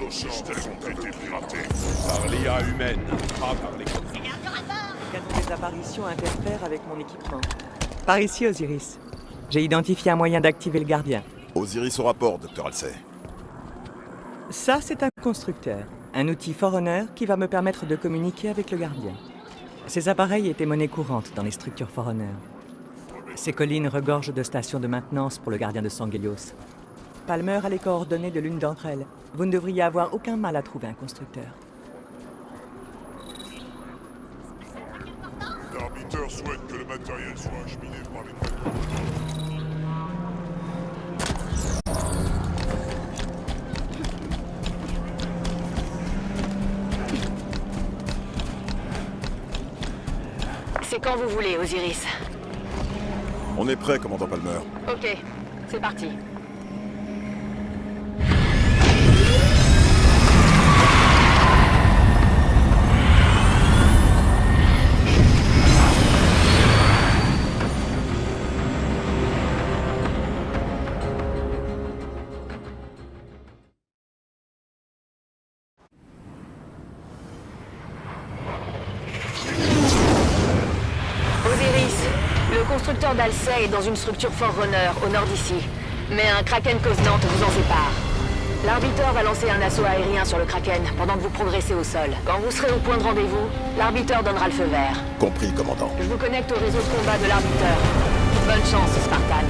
Nos systèmes ont été piratés par l'IA humaine, pas par les compagnies. Le canon des apparitions interfère avec mon équipement. Par ici, Osiris. J'ai identifié un moyen d'activer le gardien. Osiris au rapport, Dr. Halsey. Ça, c'est un constructeur. Un outil Forerunner qui va me permettre de communiquer avec le gardien. Ces appareils étaient monnaie courante dans les structures Forerunner. Ces collines regorgent de stations de maintenance pour le gardien de Sangelios. Palmer a les coordonnées de l'une d'entre elles. Vous ne devriez avoir aucun mal à trouver un constructeur. L'arbitre souhaite que le matériel soit acheminé par les... C'est quand vous voulez, Osiris. On est prêt, commandant Palmer. Ok, c'est parti. Le constructeur d'Halsey est dans une structure Forerunner au nord d'ici, mais un Kraken Covenant vous en sépare. L'arbiteur va lancer un assaut aérien sur le Kraken pendant que vous progressez au sol. Quand vous serez au point de rendez-vous, l'arbiteur donnera le feu vert. Compris, commandant. Je vous connecte au réseau de combat de l'arbiteur. Bonne chance, Spartan.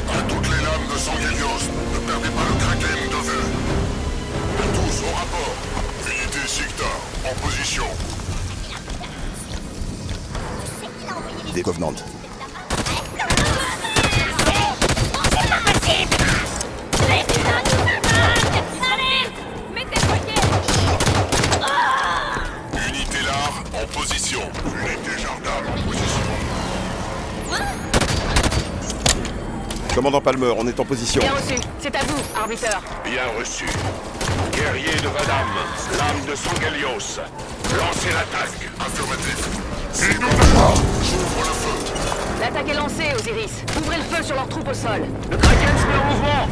À toutes les lames de Sangelios, ne perdez pas le Kraken de vue. Tous au rapport. Unité Sigta, en position. Des Covenants. Unité Lar, en position. Unité Jardin, en position. Commandant Palmer, on est en position. Bien reçu. C'est à vous, arbiteur. Bien reçu. Guerrier de Vadam, lame de Sangelios. Lancez l'attaque. Affirmatif. C'est nous d'abord. J'ouvre le feu. L'attaque est lancée, Osiris. Ouvrez le feu sur leurs troupes au sol. Le Kraken se met en mouvement.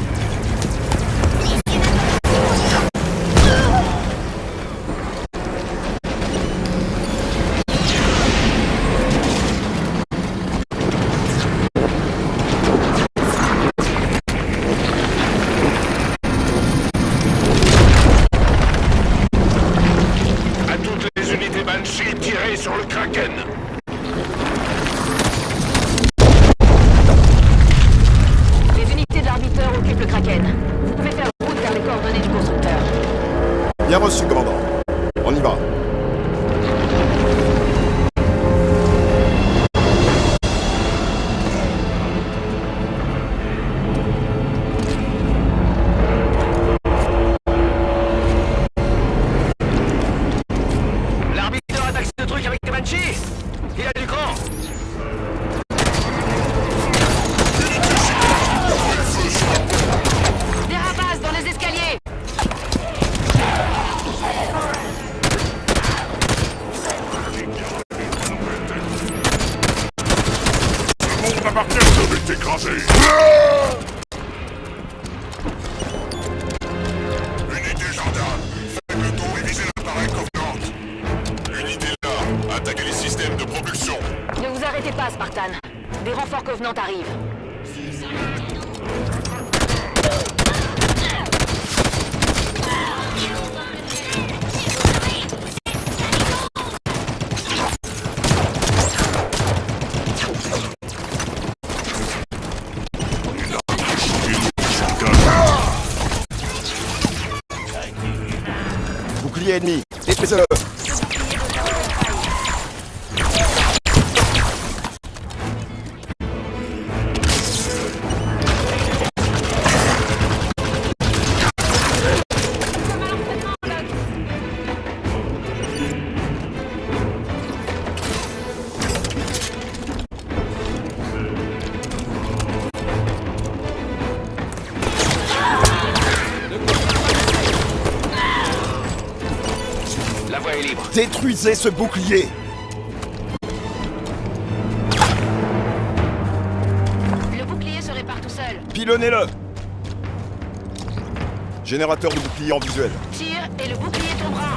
À toutes les unités Banshee, tirez sur le Kraken. Les unités de l'arbiteur occupent le Kraken. Vous pouvez faire route vers les coordonnées du constructeur. Bien reçu, commandant. On y va. L'arbitre attaque ce truc avec des Banshee. Il a du cran. Dérapage dans les escaliers. Le monde appartient de écrasé. Unité Jardin, faites le tour et visez l'appareil Covenant. Unité là, attaquez les systèmes de propulsion. Ne vous arrêtez pas, Spartan. Des renforts Covenant arrivent. Bouclier ennemi. Détruisez-le. La voie est libre. Détruisez ce bouclier. Le bouclier Pilonnez-le! Générateur de bouclier en visuel. Tire et le bouclier tombera.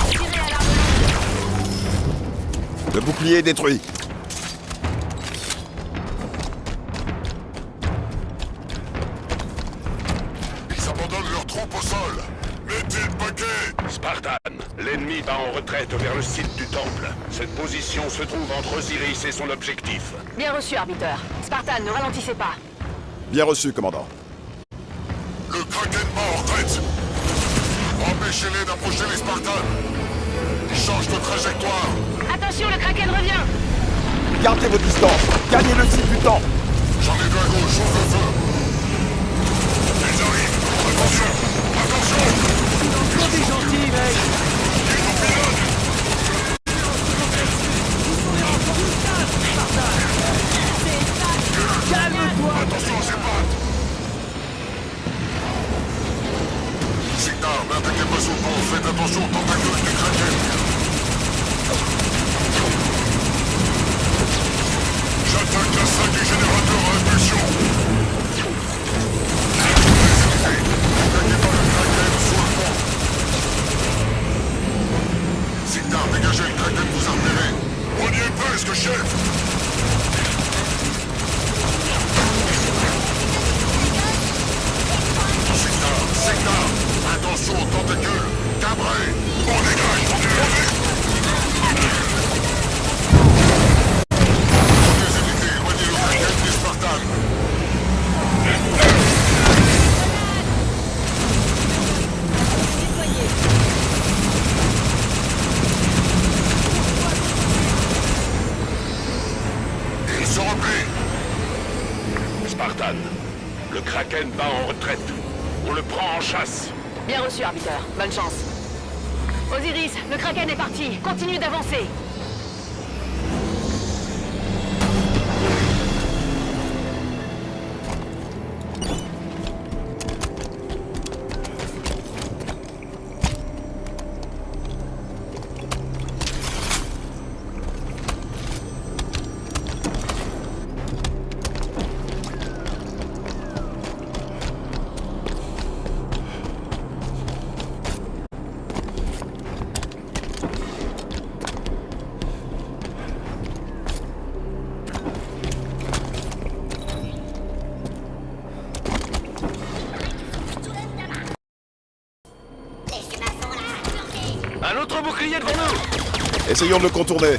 Tirez à l'arme longue. Le bouclier est détruit. Ils abandonnent leurs troupes au sol. Mettez le paquet. Spartan, l'ennemi va en retraite vers le site du temple. Cette position se trouve entre Osiris et son objectif. Bien reçu, arbiteur. Spartan, ne ralentissez pas. Bien reçu, commandant. Le Kraken va en retraite. Empêchez-les d'approcher les Spartans. Ils changent de trajectoire. Attention, le Kraken revient. Gardez vos distances. Gagnez le site du temple. J'en ai deux à gauche, ouvre le feu. Ils arrivent. Attention. Attention. T'es gentil, mec. Ils nous pilonnent. Calme-toi. Attention à ses pattes. Signar, n'attaquez pas sous le pont. Faites attention aux tentacules du Kraken. J'attaque la salle du générateur à impulsion. N'attaquez pas le Kraken sous le pont. Signar, dégagez le Kraken, vous a repéré. On y est presque, chef. Signar, attention aux tentacules. Cabré, on dégage, on est levé. Les unités, éloignez le Kraken des Spartans. Il se replie. Spartan, le Kraken va en retraite. On le prend en chasse. Bien reçu, arbiteur. Bonne chance. Osiris, le Kraken est parti. Continue d'avancer. Un autre bouclier devant nous. Essayons de le contourner.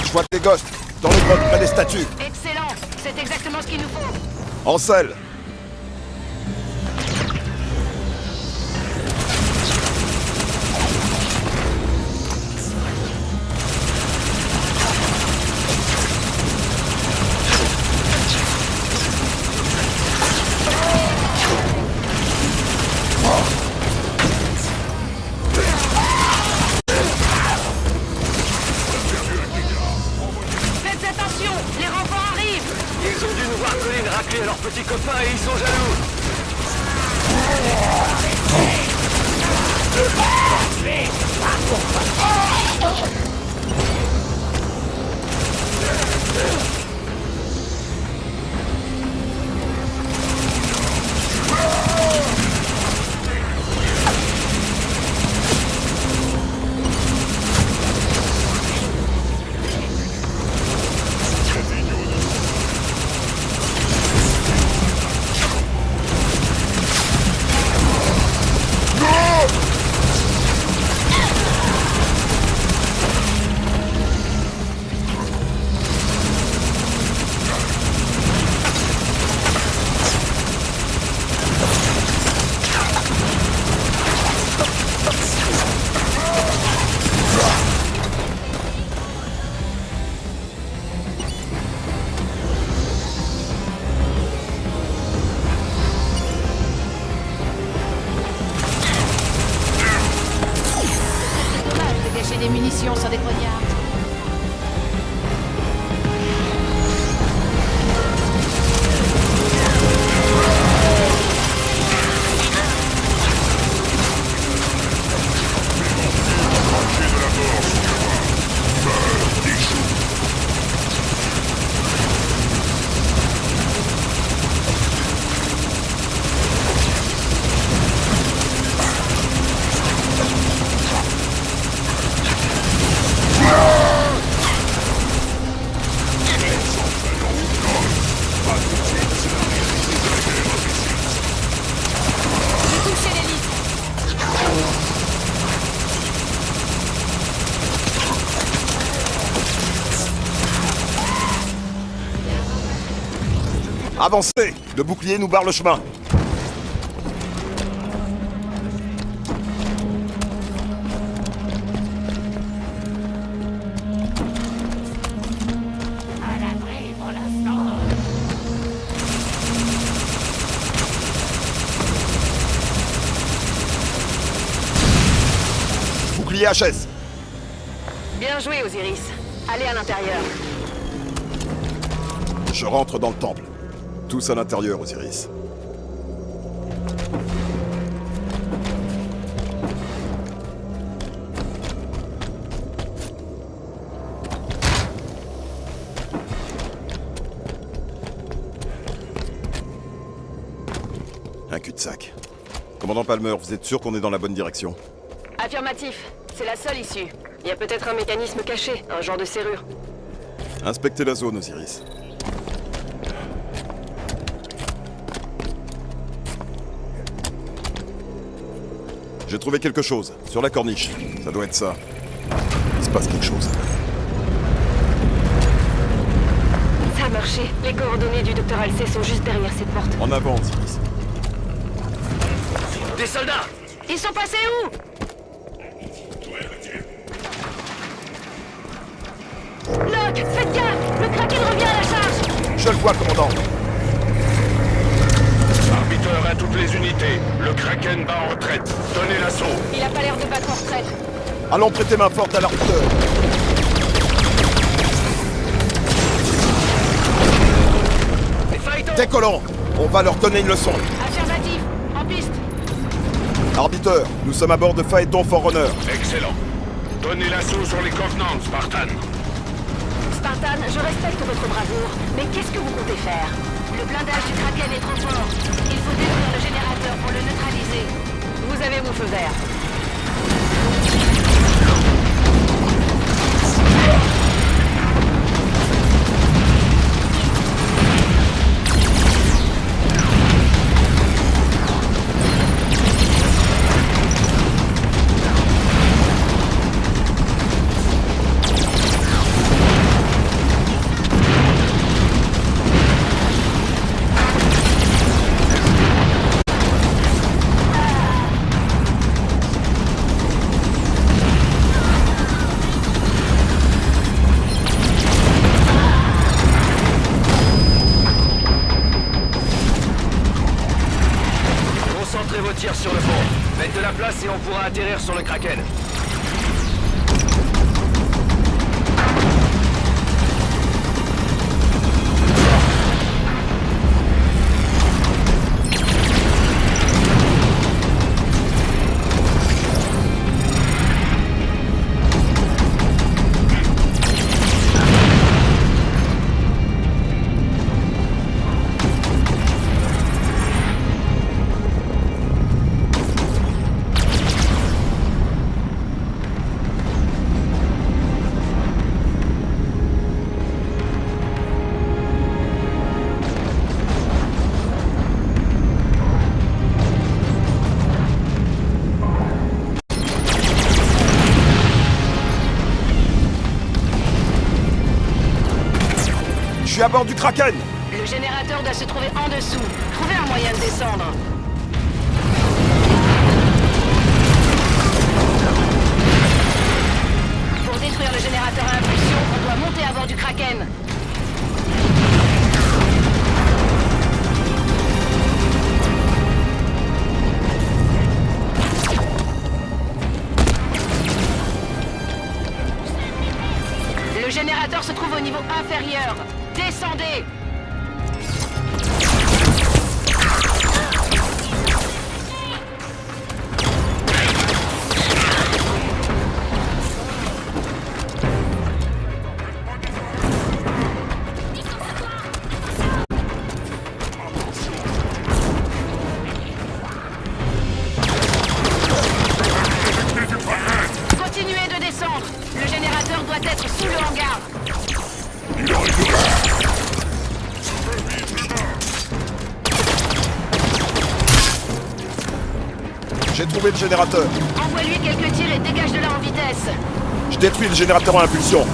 Je vois des ghosts dans les grottes près des statues. Excellent. C'est exactement ce qu'il nous faut. En selle. Faites attention. Les renforts arrivent. Ils ont dû nous voir coller une raclée à leurs petits copains et ils sont jaloux. munitions sur des grognards. Avancez! Le bouclier nous barre le chemin. Bouclier HS. Bien joué, Osiris. Allez à l'intérieur. Je rentre dans le temple. Tous à l'intérieur, Osiris. Un cul-de-sac. Commandant Palmer, vous êtes sûr qu'on est dans la bonne direction? Affirmatif. C'est la seule issue. Il y a peut-être un mécanisme caché, un genre de serrure. Inspectez la zone, Osiris. J'ai trouvé quelque chose, sur la corniche. Ça doit être ça. Il se passe quelque chose. Ça a marché. Les coordonnées du Dr. Halsey sont juste derrière cette porte. En avant, Osiris. Des soldats! Ils sont passés où? Locke, faites gaffe! Le Kraken revient à la charge! Je le vois, commandant. Arbiteur à toutes les unités. Le Kraken bat en retraite. Donnez l'assaut. Il a pas l'air de battre en retraite. Allons prêter main forte à l'arbiteur. Décollons! On va leur donner une leçon. Affirmatif. En piste. Arbiteur, nous sommes à bord de Phaéton Forerunner. Excellent. Donnez l'assaut sur les Covenants, Spartan. Spartan, je respecte votre bravoure, mais qu'est-ce que vous comptez faire? Le blindage du Kraken est trop fort. Il faut détruire le générateur pour le neutraliser. Vous avez mon feu vert. Concentrez vos tirs sur le fond. Faites de la place et on pourra atterrir sur le Kraken. Je suis à bord du Kraken. Le générateur doit se trouver en dessous. Trouvez un moyen de descendre. Pour détruire le générateur à impulsion, on doit monter à bord du Kraken. niveau inférieur. Descendez! Continuez de descendre. Le générateur doit être sous le hangar. J'ai trouvé le générateur. Envoie-lui quelques tirs et dégage de là en vitesse. Je détruis le générateur à impulsion.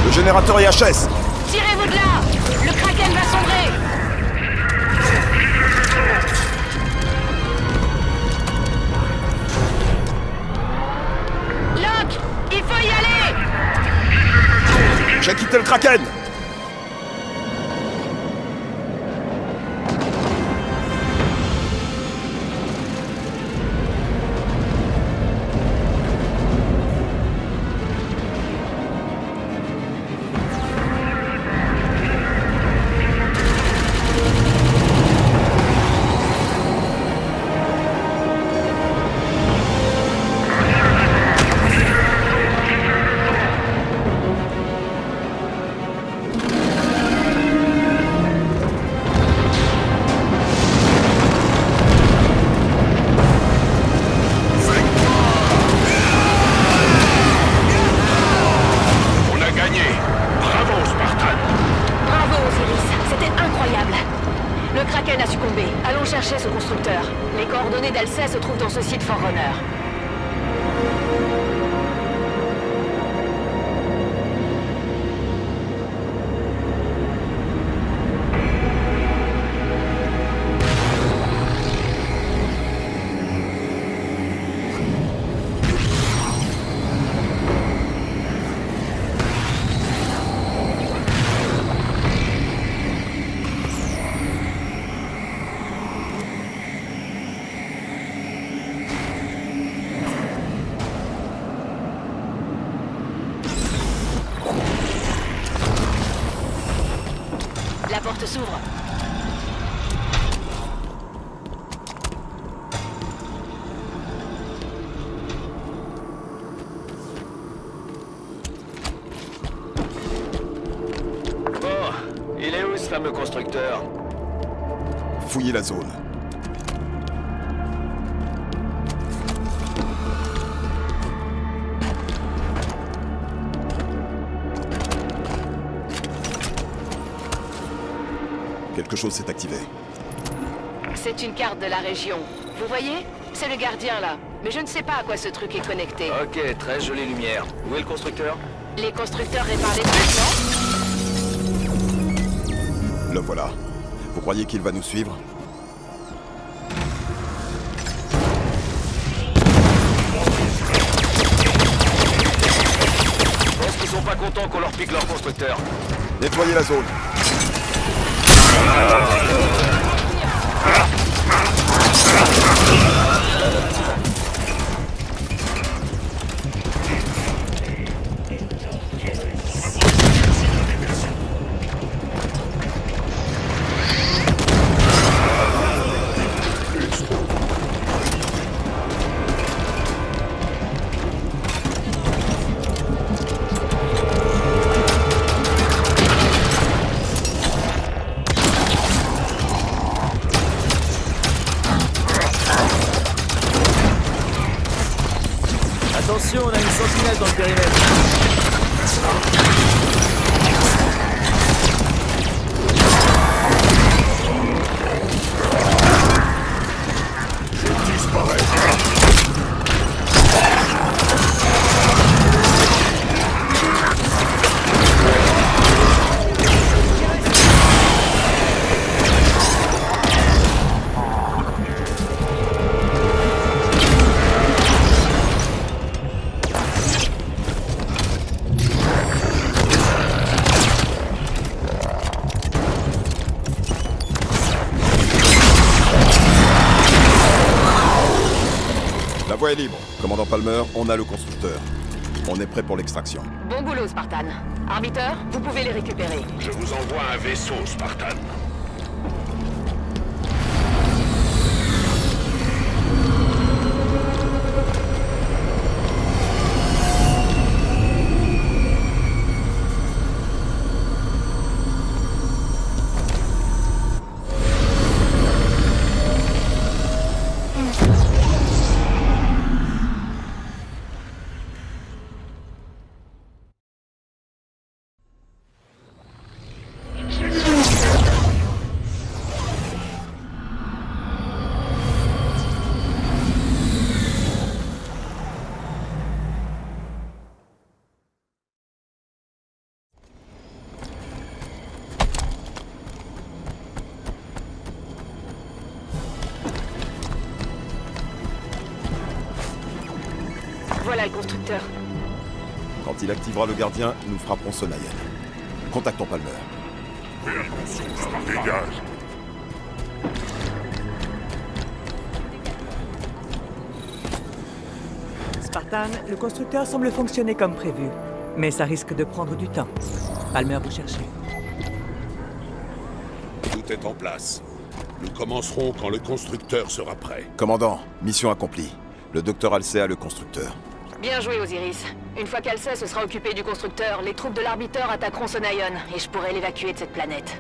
Le générateur IHS. Tirez-vous de là! Le Kraken va sombrer! Locke! Il faut y aller! J'ai quitté le Kraken. On a gagné. Bravo, Spartan. Bravo, Osiris. C'était incroyable. Le Kraken a succombé. Allons chercher ce constructeur. Les coordonnées d'Alcé se trouvent dans ce site Forerunner. La porte s'ouvre. Bon, il est où ce fameux constructeur? Fouillez la zone. Quelque chose s'est activé. C'est une carte de la région. Vous voyez? C'est le gardien là. Mais je ne sais pas à quoi ce truc est connecté. Ok, très jolie lumière. Où est le constructeur? Les constructeurs réparent les trucs, non? Le voilà. Vous croyez qu'il va nous suivre? Je pense qu'ils sont pas contents qu'on leur pique leur constructeur. Nettoyez la zone. voie est libre. Commandant Palmer, on a le constructeur. On est prêt pour l'extraction. Bon boulot, Spartan. Arbiter, vous pouvez les récupérer. Je vous envoie un vaisseau, Spartan. Voilà le constructeur. Quand il activera le gardien, nous frapperons Sonayan. Contactons Palmer. Dégage. Spartan, le constructeur semble fonctionner comme prévu. Mais ça risque de prendre du temps. Palmer, vous cherchez. Tout est en place. Nous commencerons quand le constructeur sera prêt. Commandant, mission accomplie. Le docteur Halsey a le constructeur. Bien joué, Osiris. Une fois qu'Halsey se sera occupé du constructeur, les troupes de l'Arbiteur attaqueront Sonayon, et je pourrai l'évacuer de cette planète.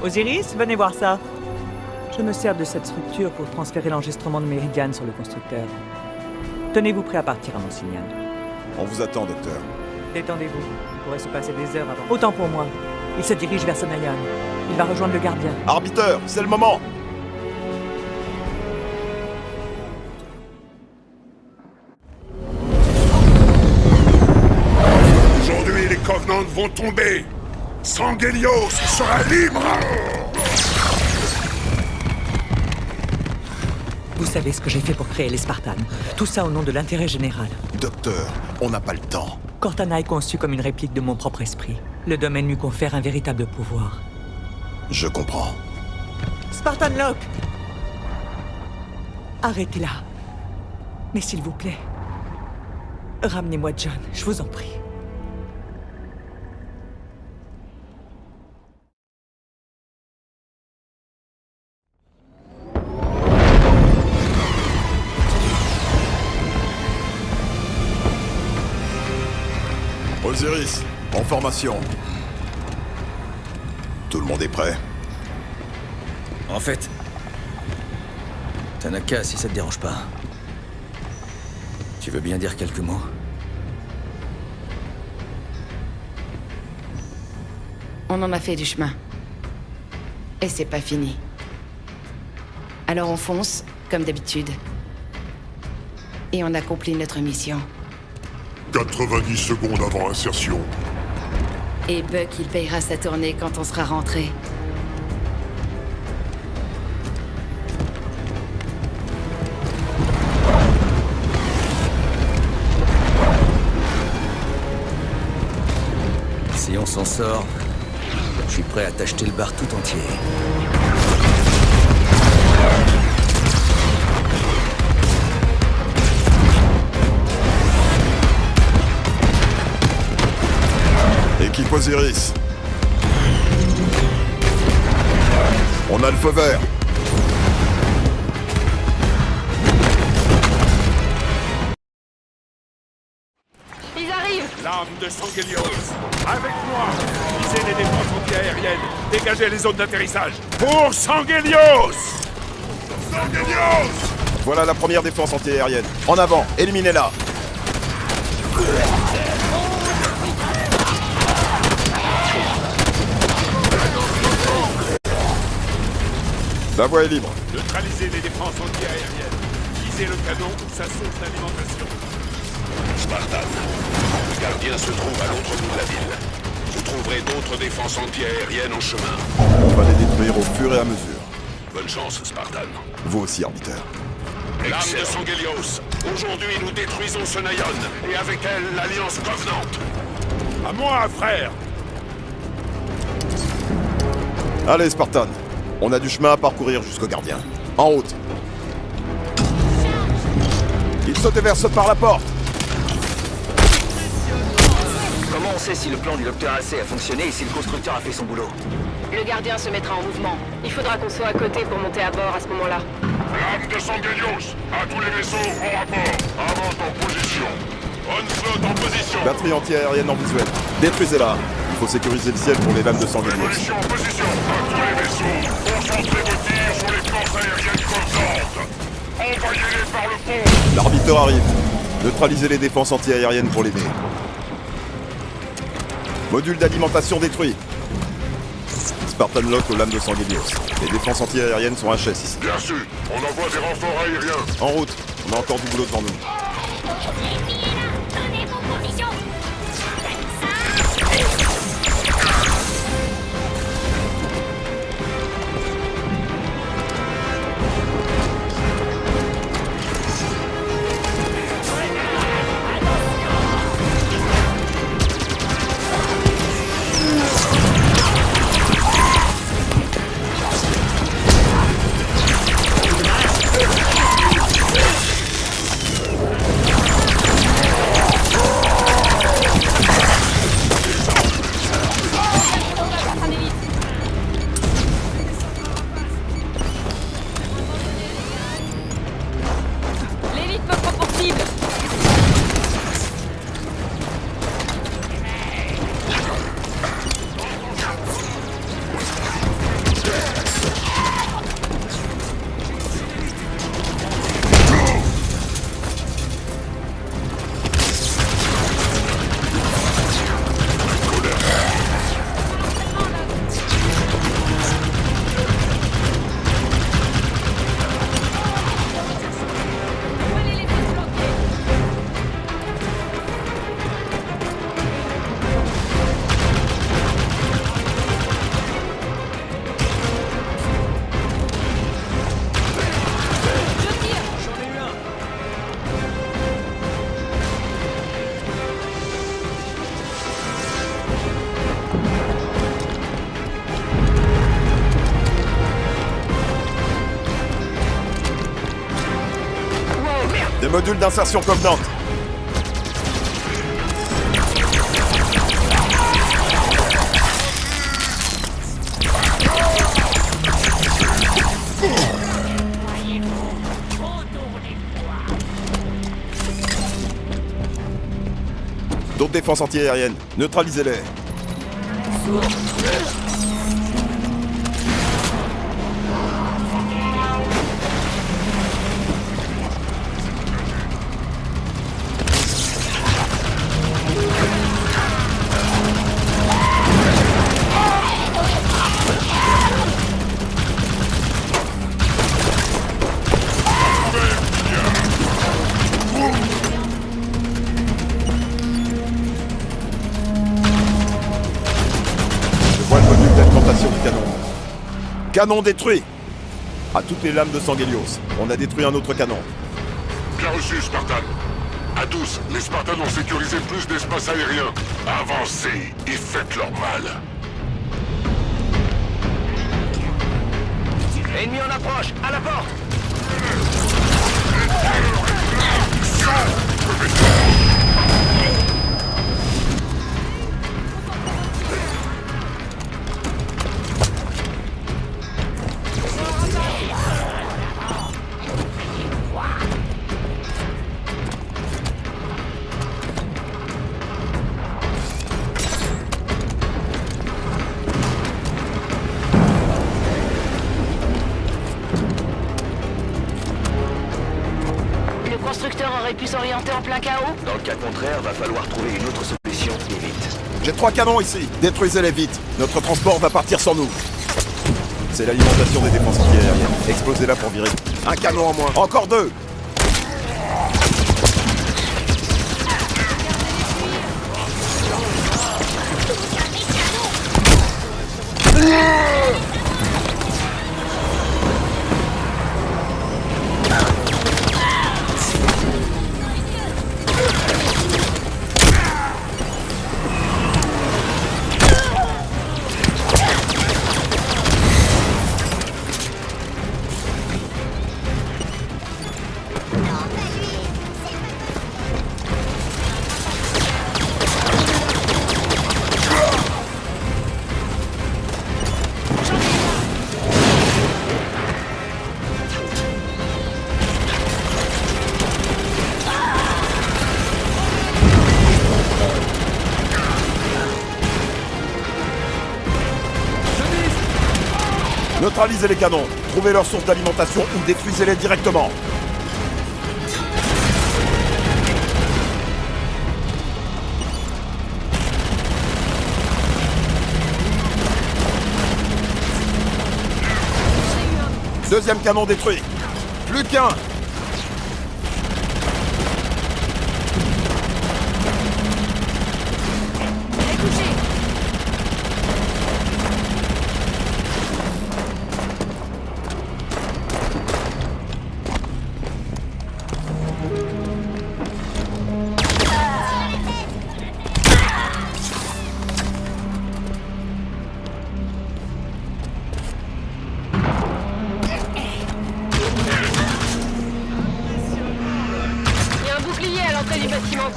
Osiris, venez voir ça. Je me sers de cette structure pour transférer l'enregistrement de Meridian sur le constructeur. Tenez-vous prêt à partir à mon signal. On vous attend, docteur. Détendez-vous. Il pourrait se passer des heures avant. Autant pour moi. Il se dirige vers Sonayon. Il va rejoindre le gardien. Arbiteur, c'est le moment! Aujourd'hui, les Covenants vont tomber. Sangelios sera libre. Vous savez ce que j'ai fait pour créer les Spartans. Tout ça au nom de l'intérêt général. Docteur, on n'a pas le temps. Cortana est conçu comme une réplique de mon propre esprit. Le domaine lui confère un véritable pouvoir. Je comprends. Spartan Locke! Arrêtez-la. Mais s'il vous plaît, ramenez-moi John, je vous en prie. Osiris, en formation. Tout le monde est prêt? En fait... Tanaka, si ça te dérange pas... Tu veux bien dire quelques mots? On en a fait du chemin. Et c'est pas fini. Alors on fonce, comme d'habitude. Et on accomplit notre mission. 90 secondes avant insertion. Et Buck, il payera sa tournée quand on sera rentré. Si on s'en sort, je suis prêt à t'acheter le bar tout entier. Équipe Osiris. On a le feu vert. Ils arrivent! L'arme de Sangelios. Avec moi. Visez les défenses anti-aériennes. Dégagez les zones d'atterrissage. Pour Sangelios! Sangelios! Voilà la première défense antiaérienne. En avant, éliminez-la. La voie est libre. Neutralisez les défenses anti-aériennes. Visez le canon ou sa source d'alimentation. Spartan, le gardien se trouve à l'autre bout de la ville. Vous trouverez d'autres défenses anti-aériennes en chemin. On va les détruire au fur et à mesure. Bonne chance, Spartan. Vous aussi, arbiteur. L'âme de Sangelios. Aujourd'hui, nous détruisons Sonayon, et avec elle, l'Alliance Covenante. À moi, frère! Allez, Spartan. On a du chemin à parcourir jusqu'au gardien. En route. Il se déverse par la porte. Comment on sait si le plan du Docteur AC a fonctionné et si le constructeur a fait son boulot? Le gardien se mettra en mouvement. Il faudra qu'on soit à côté pour monter à bord à ce moment-là. Lame de Sangelios, à tous les vaisseaux en rapport. Avance en position. Onslaught en position. Batterie anti-aérienne en visuel. Détruisez-la. Il faut sécuriser le ciel pour les lames de Sangelios. Démolition en position. À tous les vaisseaux, concentrez vos tirs sur les forces aériennes causantes. Envoyez-les par le pont. L'arbitre arrive. Neutralisez les défenses anti-aériennes pour l'aider. Module d'alimentation détruit. Spartan Lock aux lames de Sangelios. Les défenses anti-aériennes sont HS ici. Bien sûr, on envoie des renforts aériens. En route. On a encore du boulot devant nous. Tenez vos positions. L'élite me prend pour cible. On va les laisser se planquer. Je tire. J'en ai eu un. Des modules d'insertion Covenant. D'autres défenses anti-aériennes. Neutralisez-les. Je vois le module d'alimentation du canon. Canon détruit. À toutes les lames de Sangelios. On a détruit un autre canon. Bien reçu, Spartan. À tous, les Spartans ont sécurisé plus d'espace aérien. Avancez et faites leur mal. Ennemi en approche, à la porte! Le constructeur aurait pu s'orienter en plein chaos? Dans le cas contraire, va falloir trouver une autre solution et vite. J'ai 3 canons ici. Détruisez-les vite. Notre transport va partir sans nous. C'est l'alimentation des défenses anti-aériennes. Explosez-la pour virer. Un canon en moins. Encore 2. Neutralisez les canons. Trouvez leur source d'alimentation ou détruisez-les directement. Deuxième canon détruit. Plus qu'un. Il y a un bouclier à l'entrée du bâtiment.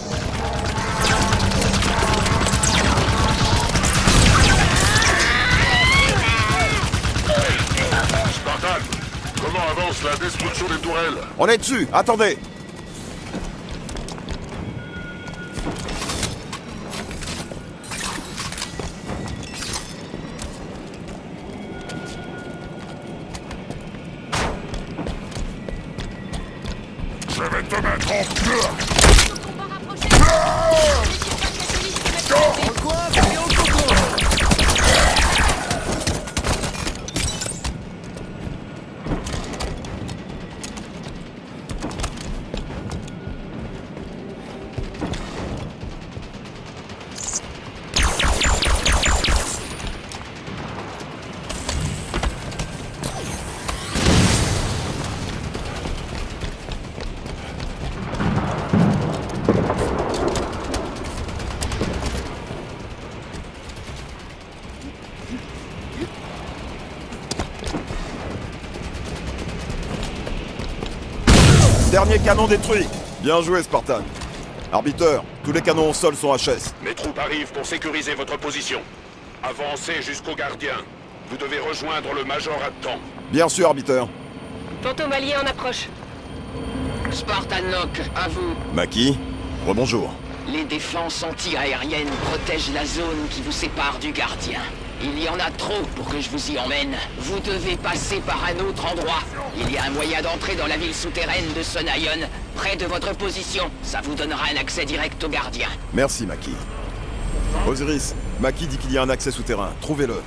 Spartan, comment avance la destruction des tourelles? On est dessus. Attendez. Je vais te mettre en feu. Combat rapproché. Les catholiques se mettent en Dernier canon détruit. Bien joué, Spartan. Arbiteur, tous les canons au sol sont HS. Mes troupes arrivent pour sécuriser votre position. Avancez jusqu'au gardien. Vous devez rejoindre le Major à temps. Bien sûr, arbiteur. Fantôme allié en approche. Spartan Locke, à vous. Maki, rebonjour. Les défenses anti-aériennes protègent la zone qui vous sépare du gardien. Il y en a trop pour que je vous y emmène. Vous devez passer par un autre endroit. Il y a un moyen d'entrer dans la ville souterraine de Sonayon, près de votre position. Ça vous donnera un accès direct au gardien. Merci, Maki. Osiris, Maki dit qu'il y a un accès souterrain. Trouvez-le.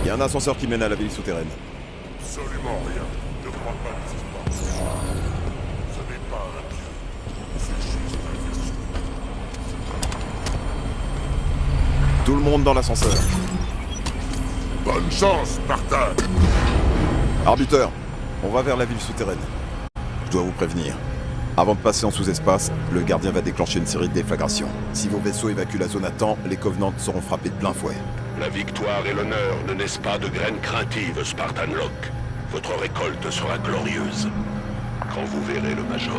Il y a un ascenseur qui mène à la ville souterraine. Absolument rien. Ne crois pas les histoires. Ce n'est pas un pieu. C'est juste un vaisseau. Tout le monde dans l'ascenseur. Bonne chance, Spartan. Arbiteur, on va vers la ville souterraine. Je dois vous prévenir. Avant de passer en sous-espace, le gardien va déclencher une série de déflagrations. Si vos vaisseaux évacuent la zone à temps, les Covenants seront frappés de plein fouet. La victoire et l'honneur ne naissent pas de graines craintives, Spartan Locke. Votre récolte sera glorieuse. Quand vous verrez le Major,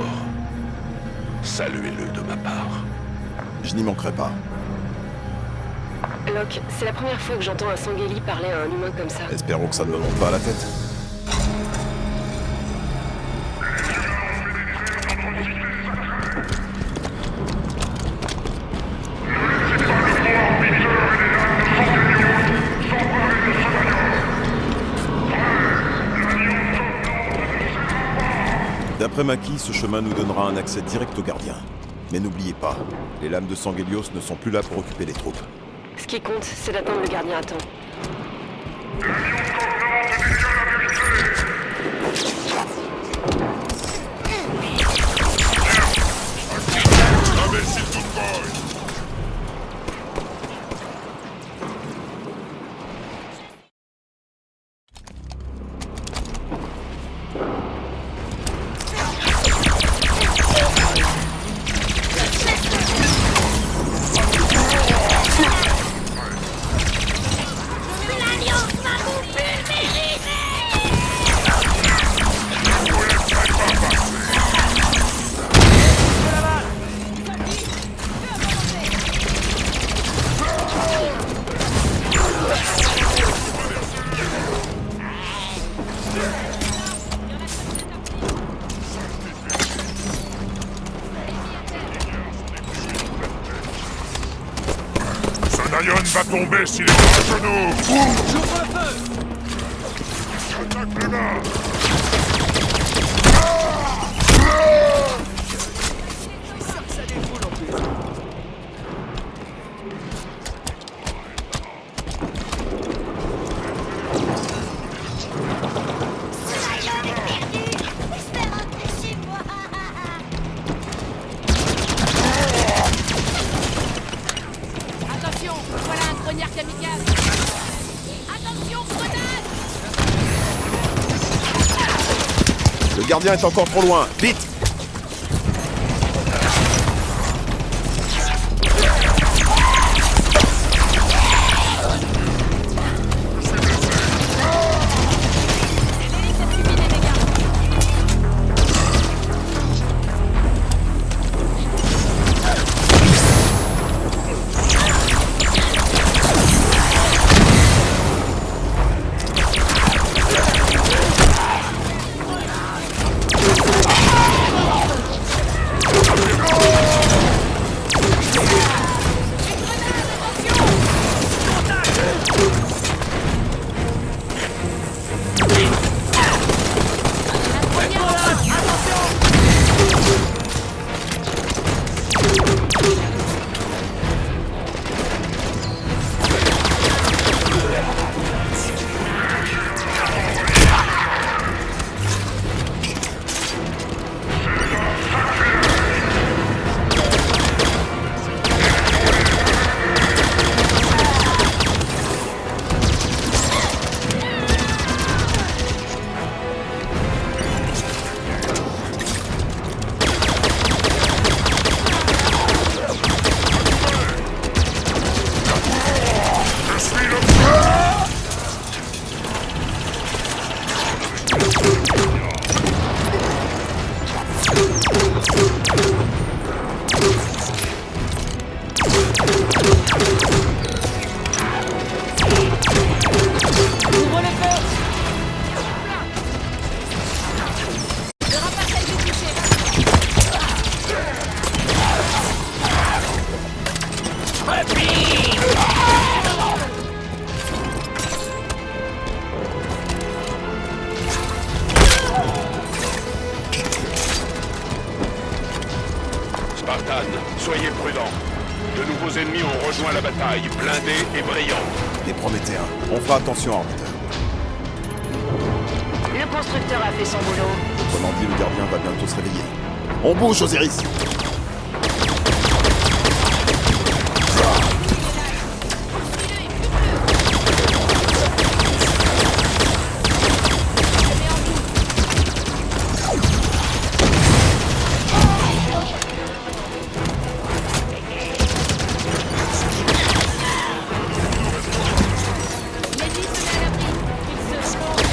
saluez-le de ma part. Je n'y manquerai pas. Locke, c'est la première fois que j'entends un Sangheili parler à un humain comme ça. Espérons que ça ne me monte pas à la tête. D'après Maki, ce chemin nous donnera un accès direct au gardien. Mais n'oubliez pas, les lames de Sanghelios ne sont plus là pour occuper les troupes. Ce qui compte, c'est d'attendre le gardien à temps. tomber s'il est à genoux. J'ouvre le feu! Attaque les gars. Attention, voilà un grognard kamikaze. Attention, grenade! Le gardien est encore trop loin. Vite! L'hélice a subi des dégâts. Le rappel est touché. Spartan, soyez prudents. De nouveaux ennemis ont rejoint la bataille, blindés et brillants. Les Prométhéens. On fera attention, arbiteur. Le constructeur a fait son boulot. Autrement dit, le gardien va bientôt se réveiller. On bouge, Osiris! L'hélice se met à l'abri. Il se change.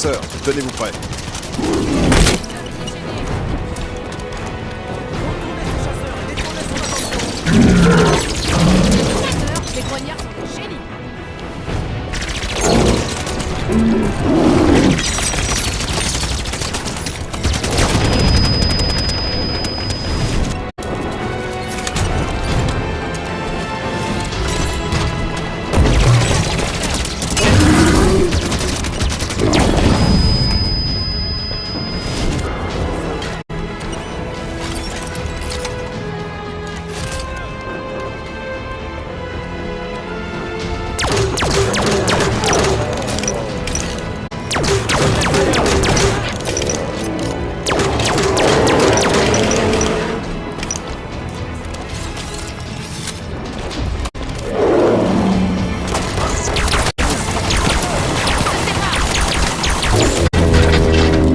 Chasseurs, tenez-vous prêts. Les poignards sont des génies.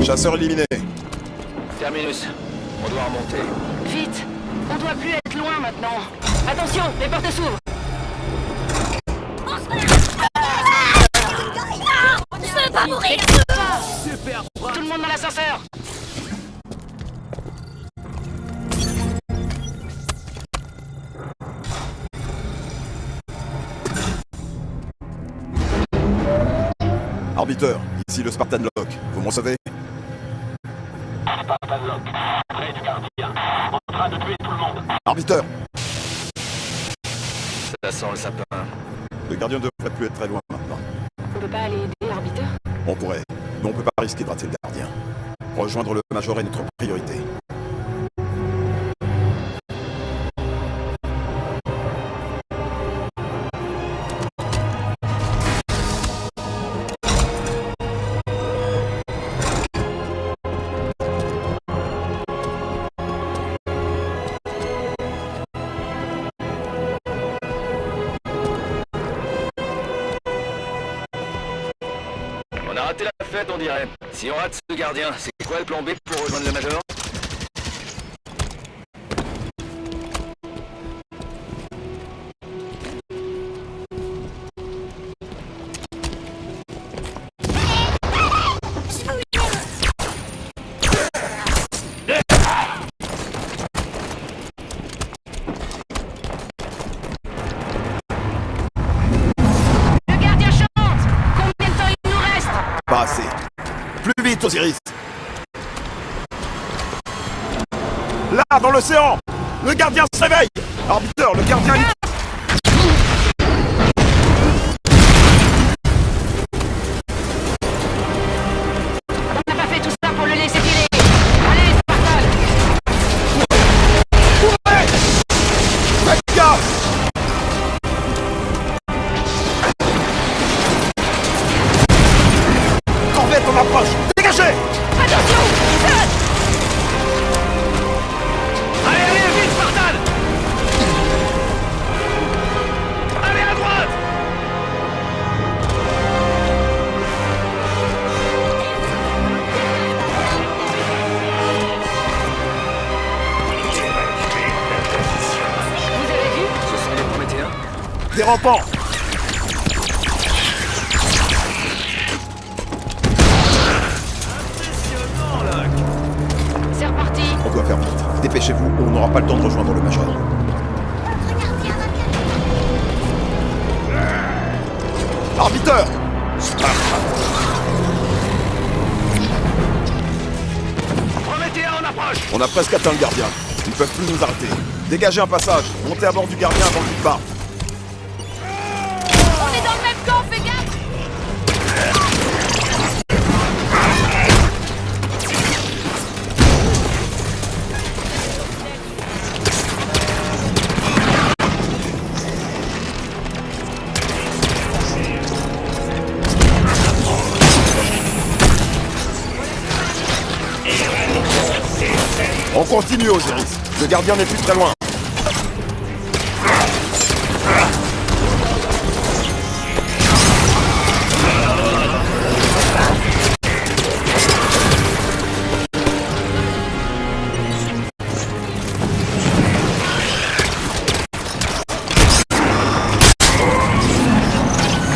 Chasseurs éliminés. Terminus, on doit remonter. Vite! On doit plus être loin maintenant. Attention, les portes s'ouvrent. Je veux pas mourir. Tout le monde dans l'ascenseur. Arbiteur, ici le Spartan Lock. Vous m'en savez? Spartan Lock, près du gardien, en train de tuer tout le monde. Arbiteur! Ça sent le sapin. Le gardien devrait plus être très loin maintenant. On peut pas aller aider l'arbitre? On pourrait, mais on peut pas risquer de rater le gardien. Rejoindre le Major est notre priorité. On a raté la fête, on dirait. Si on rate ce gardien, c'est quoi le plan B pour rejoindre le Major? Le gardien chante! Combien de temps il nous reste? Pas assez. Plus vite, Osiris! Là, dans l'océan! Le gardien se réveille! Arbiteur, le gardien est... On n'a pas fait tout ça pour le laisser filer. Allez, Spartan! Ouais! Faites gaffe! Corvette, on approche! Dégagez! Attention! Allez, allez, vite, Spartan! Allez, à droite! Vous avez vu? Ce sont les Prométhéens. Des rampants! C'est reparti. On doit faire vite. Dépêchez-vous ou on n'aura pas le temps de rejoindre le Major. Arbiteur! Prométhéens, on approche! On a presque atteint le gardien. Ils ne peuvent plus nous arrêter. Dégagez un passage. Montez à bord du gardien avant qu'il parte. On est dans le même camp, fais gaffe. On continue, Osiris. Le gardien n'est plus très loin.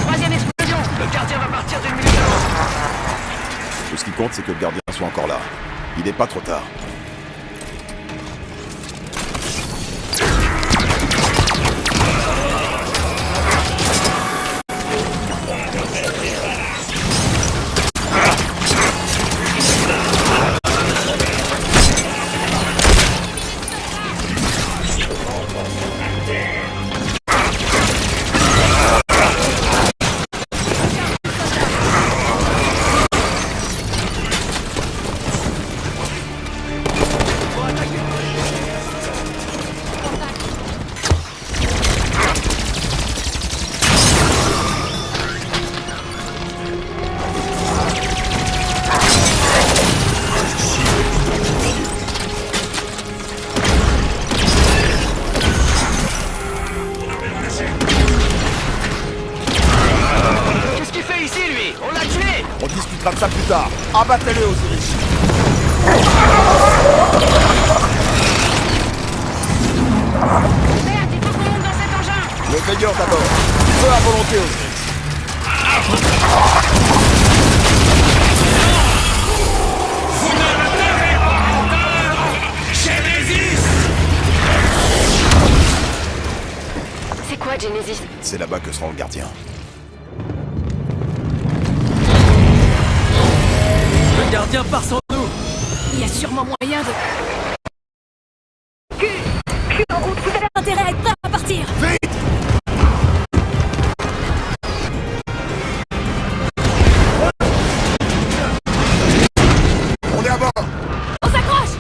Troisième explosion. Le gardien va partir d'une minute avant. m'emmerde, c'est que le gardien soit encore là. Il n'est pas trop tard. Qu'est-ce qu'il fait ici, lui? On l'a tué! On discutera de ça plus tard. Abattez-le, Osiris. Merde, il faut qu'on monte dans cet engin! Le meilleur d'abord. Feu à volonté, Osiris. C'est quoi, Genesis? C'est là-bas que sera le gardien. Le gardien part sans nous. Il y a sûrement moyen de... En route, vous avez intérêt à être prêt à partir! On est à bord. On s'accroche!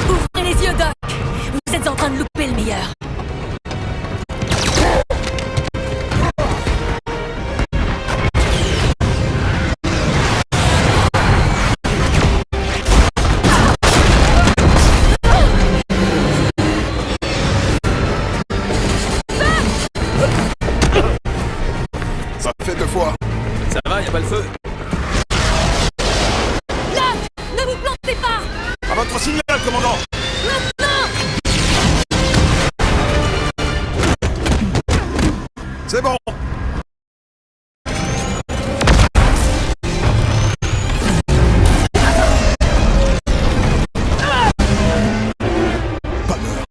Ouvrez les yeux, Doc! Vous êtes en train de louper le meilleur! Ça fait 2 fois. Ça va, y a pas le feu. Doc! Ne vous plantez pas! À votre signal, commandant. C'est bon. Pas peur.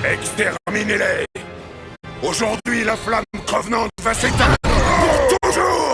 Exterminez-les! Aujourd'hui, la flamme Covenant va s'éteindre pour toujours!